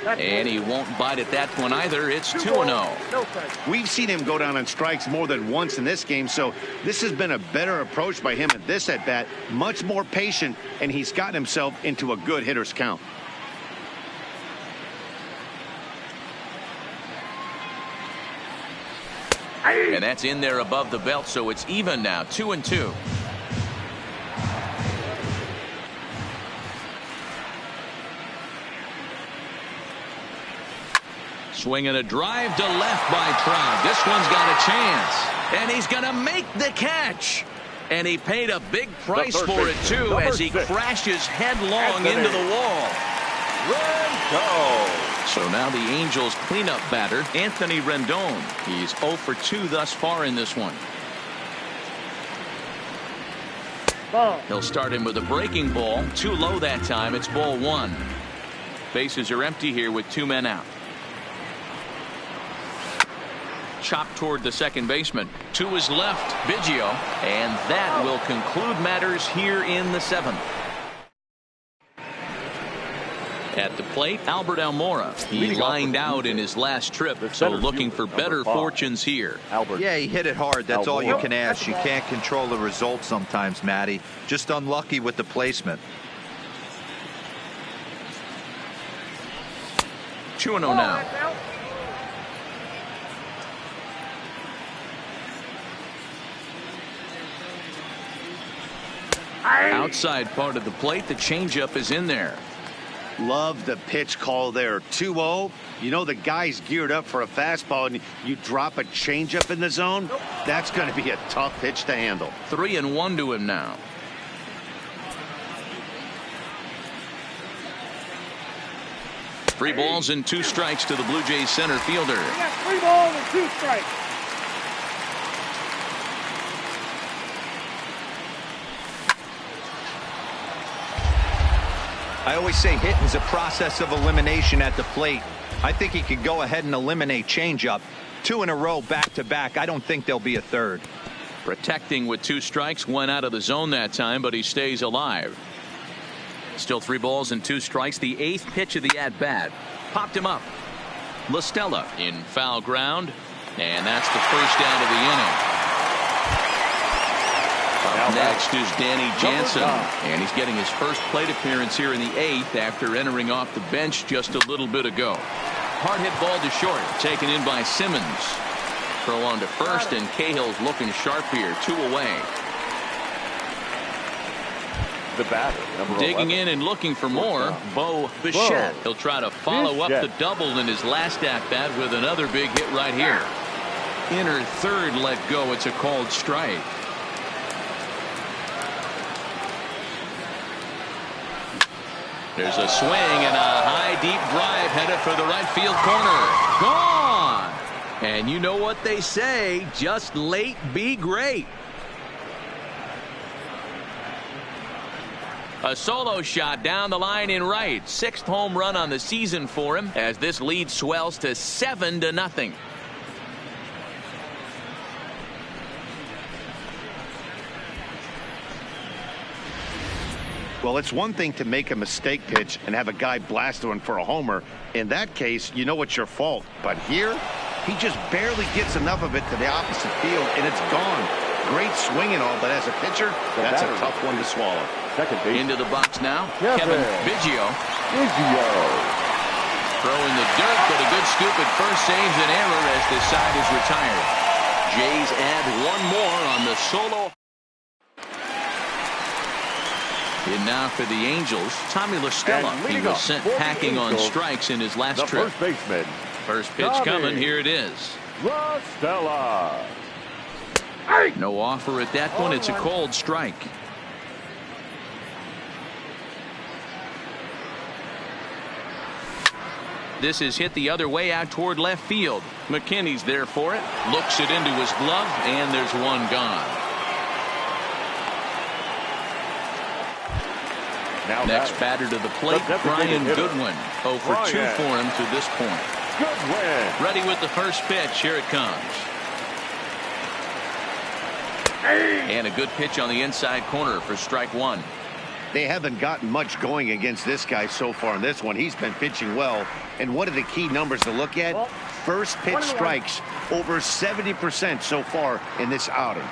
And he won't bite at that one either. It's 2-0. We've seen him go down on strikes more than once in this game, so this has been a better approach by him at this at-bat. Much more patient, and he's gotten himself into a good hitter's count. And that's in there above the belt, so it's even now. 2-2. Swinging a drive to left by Trout. This one's got a chance. And he's going to make the catch. And he paid a big price for it, too, as he crashes headlong into the wall. Rendon. So now the Angels cleanup batter, Anthony Rendon. He's 0 for 2 thus far in this one. He'll start him with a breaking ball. Too low that time. It's ball 1. Bases are empty here with 2 men out. Chopped toward the second baseman. To his left, Biggio. And that will conclude matters here in the 7th. At the plate, Albert Almora. He lined out in his last trip, so looking for better fortunes here. Yeah, he hit it hard. That's all you can ask. You can't control the result sometimes, Matty. Just unlucky with the placement. 2-0 now. Outside part of the plate, the changeup is in there. Love the pitch call there. 2-0. You know the guy's geared up for a fastball, and you drop a changeup in the zone. That's going to be a tough pitch to handle. 3-1 to him now. 3 balls and 2 strikes to the Blue Jays center fielder. We got 3 balls and 2 strikes. I always say hitting's a process of elimination at the plate. I think he could go ahead and eliminate changeup. 2 in a row back to back. I don't think there'll be a third. Protecting with 2 strikes, went out of the zone that time, but he stays alive. Still 3 balls and 2 strikes. The 8th pitch of the at-bat. Popped him up. La Stella in foul ground, and that's the first out of the inning. Up next is Danny Jansen, and he's getting his first plate appearance here in the 8th after entering off the bench just a little bit ago. Hard hit ball to short, taken in by Simmons. Throw on to first, and Cahill's looking sharp here, 2 away. The batter, digging in and looking for more, Bo Bichette. He'll try to follow up the double in his last at-bat with another big hit right here. Inner third let go. It's a called strike. There's a swing and a high deep drive headed for the right field corner. Gone. And you know what they say, just late be great. A solo shot down the line in right. 6th home run on the season for him as this lead swells to 7-0. Well, it's one thing to make a mistake pitch and have a guy blast one for a homer. In that case, you know it's your fault. But here, he just barely gets enough of it to the opposite field, and it's gone. Great swing and all, but as a pitcher, that's a tough one to swallow. Into the box now, Kevin Biggio. Throwing the dirt, but a good scoop at first saves an error as this side is retired. Jays add 1 more on the solo. And now for the Angels, Tommy La Stella. He was sent packing on strikes in his last trip. First baseman. First pitch coming. Here it is. La Stella. No offer at that one. It's a cold strike. This is hit the other way out toward left field. McKinney's there for it. Looks it into his glove, and there's 1 gone. Next batter to the plate, Brian Goodwin. 0 for 2 for him to this point. Goodwin. Ready with the first pitch. Here it comes. And a good pitch on the inside corner for strike 1. They haven't gotten much going against this guy so far in this one. He's been pitching well. And what are the key numbers to look at? First pitch strikes, over 70% so far in this outing.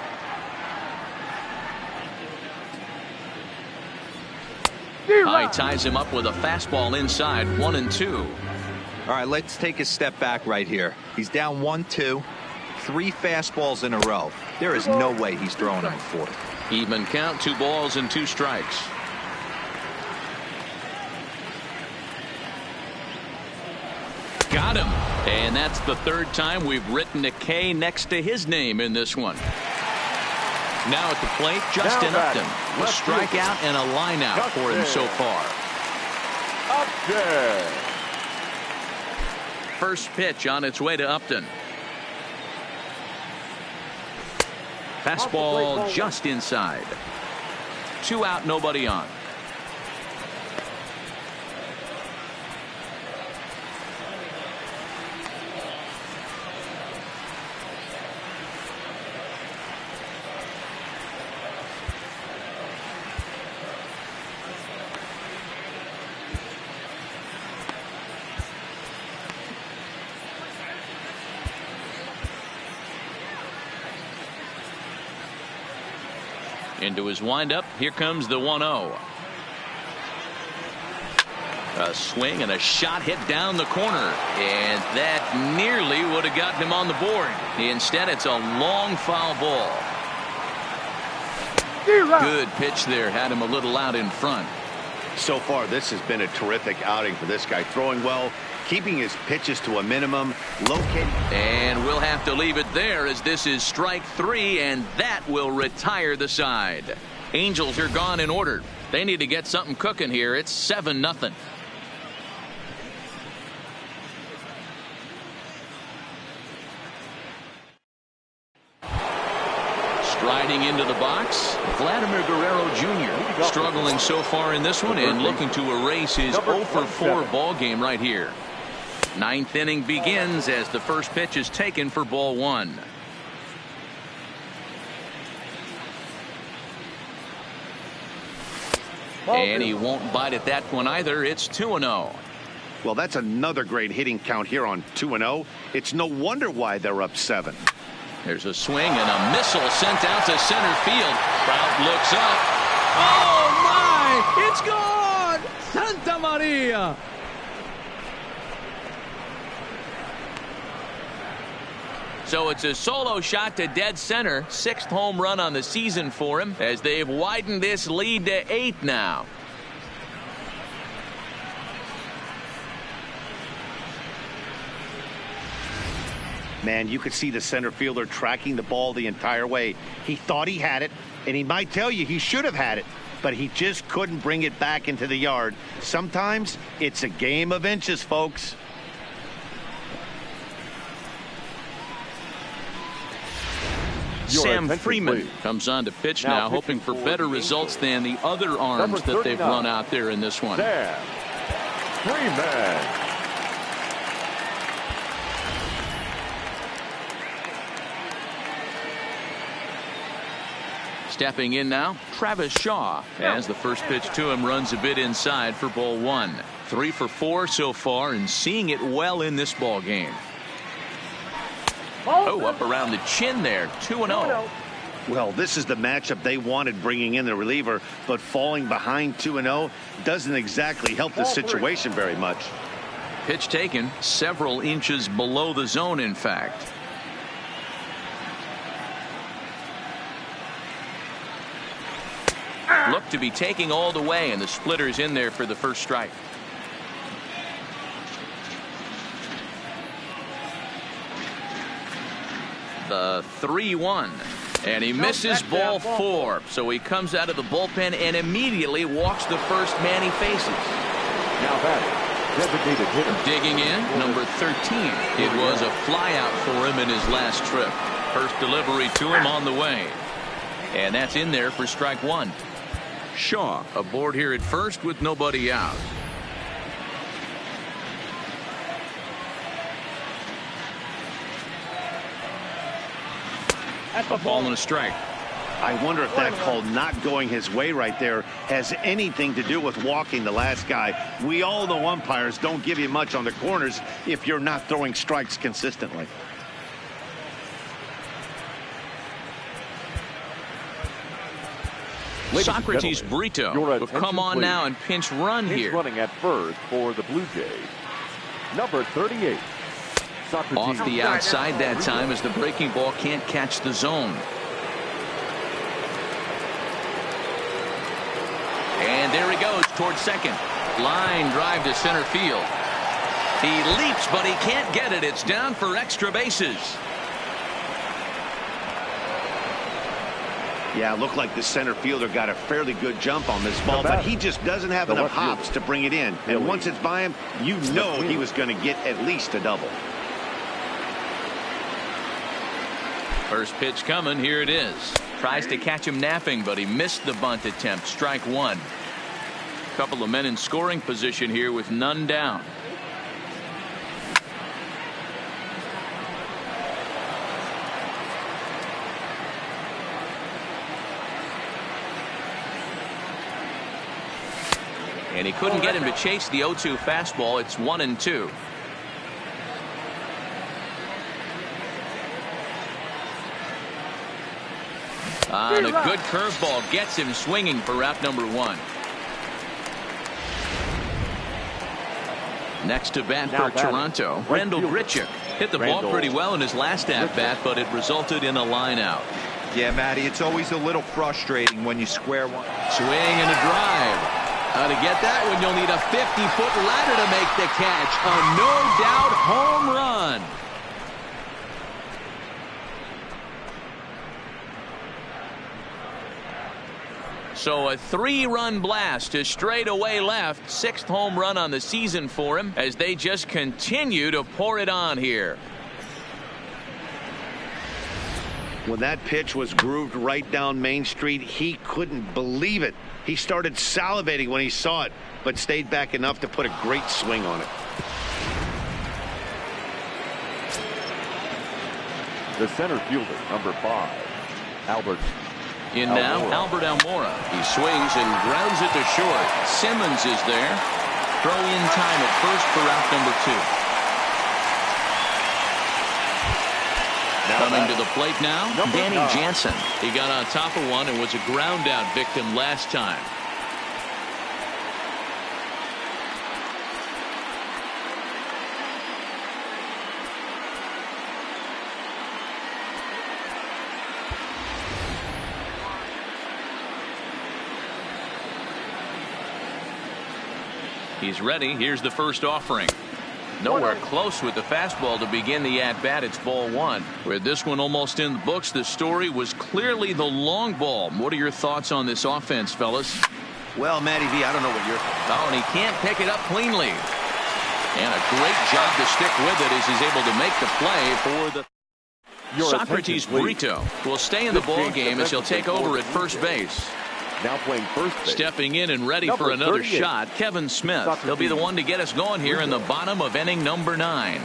He ties him up with a fastball inside, 1-2. All right, let's take a step back right here. He's down 1-2, 3 fastballs in a row. There is no way he's throwing him a 4th. Even count, 2 balls and 2 strikes. Got him. And that's the 3rd time we've written a K next to his name in this one. Now at the plate, Justin Upton. A strikeout and a lineout for him so far. Upton. First pitch on its way to Upton. Fastball just inside. 2 out, nobody on. Into his windup. Here comes the 1-0. A swing and a shot hit down the corner. And that nearly would have gotten him on the board. Instead, it's a long foul ball. Good pitch there. Had him a little out in front. So far, this has been a terrific outing for this guy. Throwing well, keeping his pitches to a minimum, locating. And we'll have to leave it there as this is strike 3, and that will retire the side. Angels are gone in order. They need to get something cooking here. It's 7-0. Riding into the box, Vladimir Guerrero Jr. struggling so far in this one and looking to erase his 0 for 4 ball game right here. Ninth inning begins as the first pitch is taken for ball 1. And he won't bite at that one either. It's 2-0. Well, that's another great hitting count here on 2-0. It's no wonder why they're up 7. There's a swing and a missile sent out to center field. Trout looks up. Oh, my! It's gone! Santa Maria! So it's a solo shot to dead center. 6th home run on the season for him as they've widened this lead to 8 now. Man, you could see the center fielder tracking the ball the entire way. He thought he had it, and he might tell you he should have had it, but he just couldn't bring it back into the yard. Sometimes it's a game of inches, folks. Sam Freeman comes on to pitch now, hoping for better results than the other arms that they've run out there in this one. Sam Freeman. Stepping in now, Travis Shaw, as the first pitch to him runs a bit inside for ball 1. 3 for 4 so far and seeing it well in this ball game. Oh, up around the chin there, 2-0. Well, this is the matchup they wanted, bringing in the reliever, but falling behind 2-0 doesn't exactly help the situation very much. Pitch taken several inches below the zone, in fact. Look to be taking all the way, and the splitter's in there for the first strike. The 3-1, and he misses ball 4, so he comes out of the bullpen and immediately walks the first man he faces. Now batting, designated hitter. Digging in, number 13. It was a flyout for him in his last trip. First delivery to him on the way, and that's in there for strike 1. Shaw aboard here at first with nobody out. A ball and a strike. I wonder if that call not going his way right there has anything to do with walking the last guy. We all know umpires don't give you much on the corners if you're not throwing strikes consistently. Socrates Brito will come on now and pinch run here. He's running at first for the Blue Jays. Number 38. Socrates. Off the outside that time as the breaking ball can't catch the zone. And there he goes towards second. Line drive to center field. He leaps, but he can't get it. It's down for extra bases. Yeah, it looked like the center fielder got a fairly good jump on this ball, but he just doesn't have enough hops to bring it in. And once it's by him, you know he was going to get at least a double. First pitch coming. Here it is. Tries to catch him napping, but he missed the bunt attempt. Strike 1. Couple of men in scoring position here with none down. And he couldn't get him to chase the 0-2 fastball. It's 1-2. And a good curveball gets him swinging for out number 1. Next to bat for Toronto, Randall Grichuk hit the ball pretty well in his last at-bat, but it resulted in a line out. Yeah, Matty, it's always a little frustrating when you square one. Swing and a drive. To get that one, you'll need a 50-foot ladder to make the catch. A no-doubt home run. So a 3-run blast to straightaway left. 6th home run on the season for him as they just continue to pour it on here. When that pitch was grooved right down Main Street, he couldn't believe it. He started salivating when he saw it, but stayed back enough to put a great swing on it. The center fielder, number 5, Albert. In now, Albert Almora. He swings and grounds it to short. Simmons is there. Throw in time at first for out number 2. Coming to the plate now, Danny Jansen. He got on top of one and was a ground out victim last time. He's ready. Here's the first offering. Nowhere close with the fastball to begin the at-bat. It's ball 1. With this one almost in the books, the story was clearly the long ball. What are your thoughts on this offense, fellas? Well, Matty V, I don't know what you're... Oh, and he can't pick it up cleanly. And a great job to stick with it as he's able to make the play for the... Socrates Brito will stay in the ball game as he'll take over at first base. Now playing first base. Stepping in and ready for another shot, Kevin Smith. He'll be the one to get us going here in the bottom of inning number 9.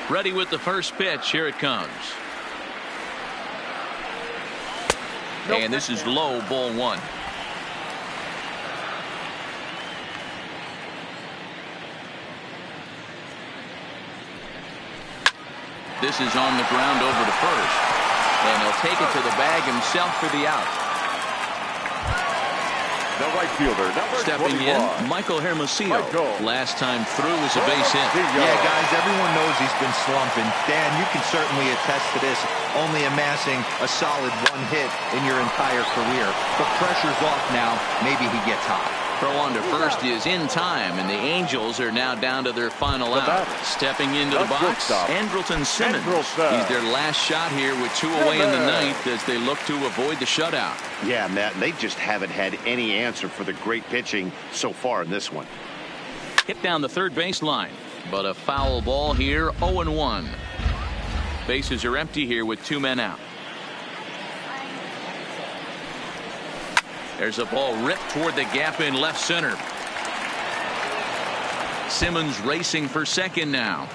Ready with the first pitch. Here it comes. And this is low, ball 1. This is on the ground over to first. And he'll take it to the bag himself for the out. The right fielder, number Stepping 21. in, Michael Hermosillo. Last time through was a base hit. Yeah, guys, everyone knows he's been slumping. Dan, you can certainly attest to this, only amassing a solid 1 hit in your entire career. The pressure's off now. Maybe he gets hot. Throw on to first is in time, and the Angels are now down to their final out. Stepping into the box, Andrelton Simmons. He's their last shot here with 2 away in the 9th as they look to avoid the shutout. Yeah, Matt, they just haven't had any answer for the great pitching so far in this one. Hit down the third baseline, but a foul ball here, 0-1. Bases are empty here with 2 men out. There's a ball ripped toward the gap in left center. Simmons racing for second now.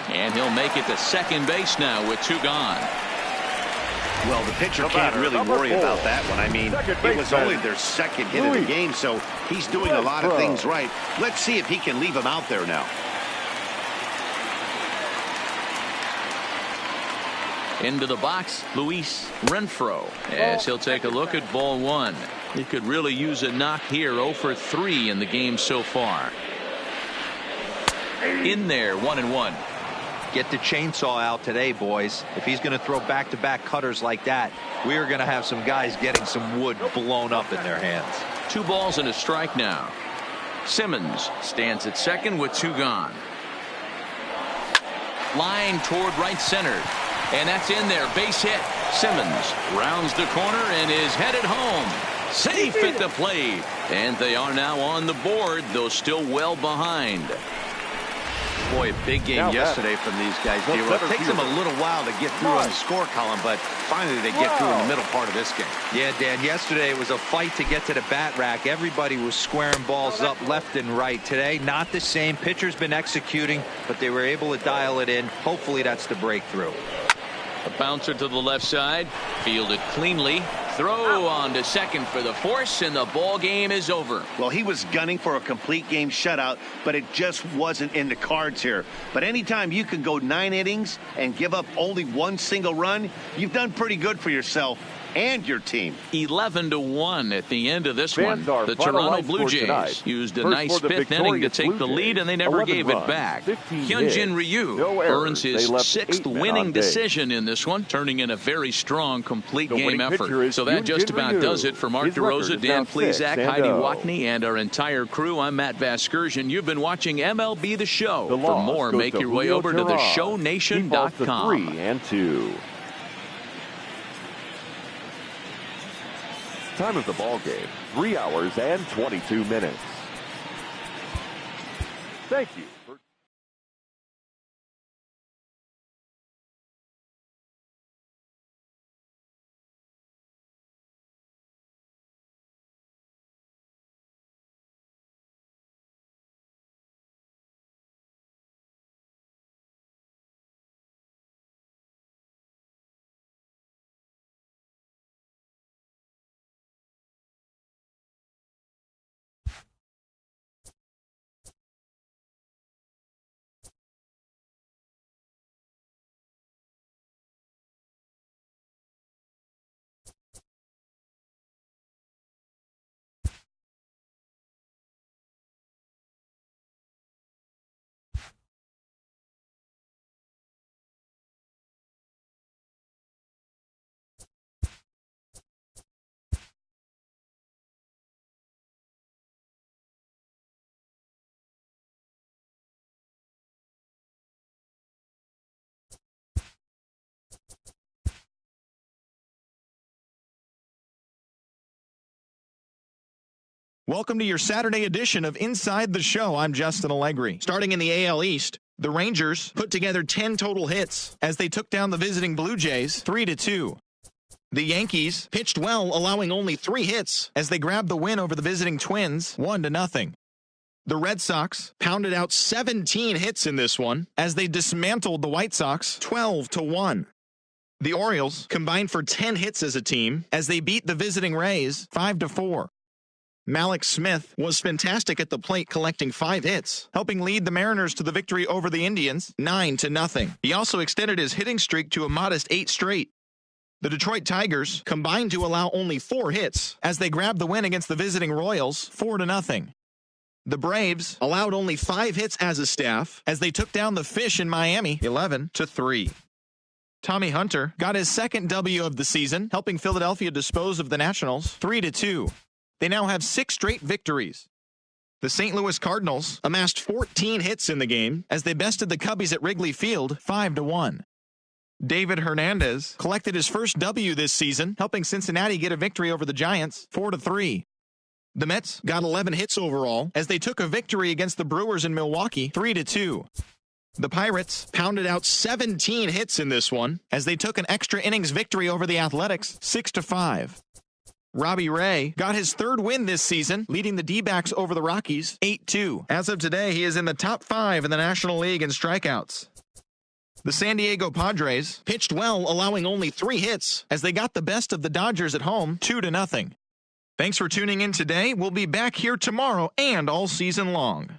And he'll make it to second base now with 2 gone. Well, the pitcher can't really worry about that one. I mean, it was only their second hit of the game, so he's doing a lot of things right. Let's see if he can leave him out there now. Into the box, Luis Renfroe, as he'll take a look at ball 1. He could really use a knock here. 0 for 3 in the game so far. In there, 1-1. Get the chainsaw out today, boys. If he's going to throw back-to-back cutters like that, we are going to have some guys getting some wood blown up in their hands. 2 balls and a strike now. Simmons stands at second with 2 gone. Line toward right center. And that's in there. Base hit. Simmons rounds the corner and is headed home. Safe at the plate. And they are now on the board, though still well behind. Boy, a big game yesterday from these guys. It takes them a little while to get through on the score column, but finally they get through in the middle part of this game. Yeah, Dan, yesterday it was a fight to get to the bat rack. Everybody was squaring balls up left and right. Today, not the same. Pitcher's been executing, but they were able to dial it in. Hopefully that's the breakthrough. A bouncer to the left side. Fielded cleanly. Throw on to second for the force, and the ball game is over. Well, he was gunning for a complete game shutout, but it just wasn't in the cards here. But anytime you can go 9 innings and give up only 1 single run, you've done pretty good for yourself and your team. 11-1 at the end of this one. Fans, The Toronto Blue Jays used a nice 5th inning to take the lead, and they never gave it back. Hyunjin Ryu earns his 6th winning decision in this one, turning in a very strong complete game effort. So that just about does it for Mark DeRosa, Dan Plesac, Heidi Watney, and our entire crew. I'm Matt Vasgersian. You've been watching MLB The Show. For more, make your way over to theshownation.com. 3-2. Time of the ball game, 3 hours and 22 minutes. Thank you. Welcome to your Saturday edition of Inside the Show. I'm Justin Allegri. Starting in the AL East, the Rangers put together 10 total hits as they took down the visiting Blue Jays 3-2. The Yankees pitched well, allowing only 3 hits as they grabbed the win over the visiting Twins 1-0. The Red Sox pounded out 17 hits in this one as they dismantled the White Sox 12-1. The Orioles combined for 10 hits as a team as they beat the visiting Rays 5-4. Malik Smith was fantastic at the plate, collecting 5 hits, helping lead the Mariners to the victory over the Indians 9-0. He also extended his hitting streak to a modest 8 straight. The Detroit Tigers combined to allow only 4 hits as they grabbed the win against the visiting Royals 4-0. The Braves allowed only 5 hits as a staff as they took down the Fish in Miami 11-3. Tommy Hunter got his 2nd W of the season, helping Philadelphia dispose of the Nationals 3-2. They now have 6 straight victories. The St. Louis Cardinals amassed 14 hits in the game as they bested the Cubbies at Wrigley Field 5-1. David Hernandez collected his first W this season, helping Cincinnati get a victory over the Giants 4-3. The Mets got 11 hits overall as they took a victory against the Brewers in Milwaukee 3-2. The Pirates pounded out 17 hits in this one as they took an extra innings victory over the Athletics 6-5. Robbie Ray got his 3rd win this season, leading the D-backs over the Rockies 8-2. As of today, he is in the top 5 in the National League in strikeouts. The San Diego Padres pitched well, allowing only 3 hits as they got the best of the Dodgers at home 2-0. Thanks for tuning in today. We'll be back here tomorrow and all season long.